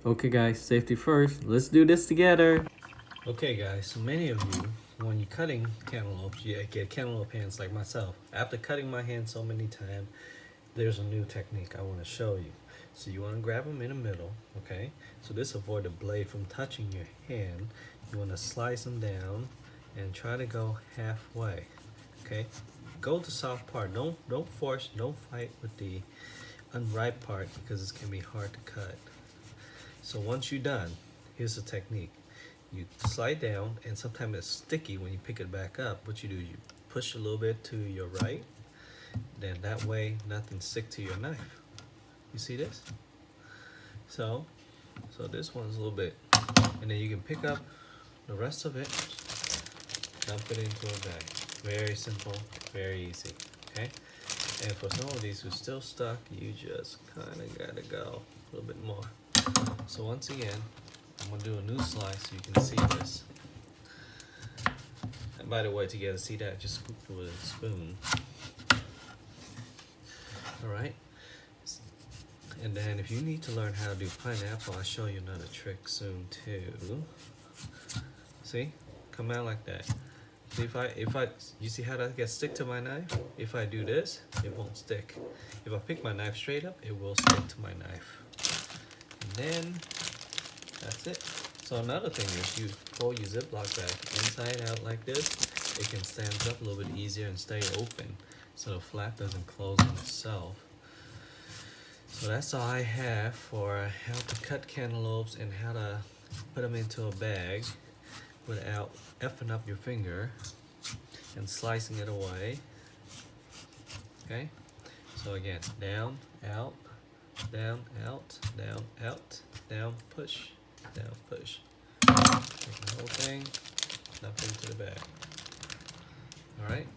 Okay guys, safety first. Let's do this together. Okay guys, so many of you, when you're cutting cantaloupes, you get cantaloupe hands like myself. After cutting my hand so many times, there's a new technique I want to show you. So you want to grab them in the middle, okay? So this avoid the blade from touching your hand. You want to slice them down and try to go halfway, okay? Go to soft part. Don't force, don't fight with the unripe part because it can be hard to cut. So once you're done, here's the technique. You slide down, and sometimes it's sticky when you pick it back up. What you do, you push a little bit to your right, then that way nothing stick to your knife. You see this? So this one's a little bit, and then you can pick up the rest of it, dump it into a bag. Very simple, very easy, okay? And for some of these who's still stuck, you just kind of gotta go a little bit more. So once again, I'm gonna do a new slice so you can see this. And by the way, to get to see that, just scoop it with a spoon. Alright? And then if you need to learn how to do pineapple, I'll show you another trick soon too. See? Come out like that. See, if I, you see how that gets stick to my knife? If I do this, it won't stick. If I pick my knife straight up, it will stick to my knife. And then, that's it. So another thing is you fold your Ziploc bag inside out like this. It can stand up a little bit easier and stay open so the flap doesn't close on itself. So that's all I have for how to cut cantaloupes and how to put them into a bag without effing up your finger and slicing it away. Okay? So again, down, out, down, out, down, out, down, push, down, push. Take the whole thing, dump into the bag. Alright?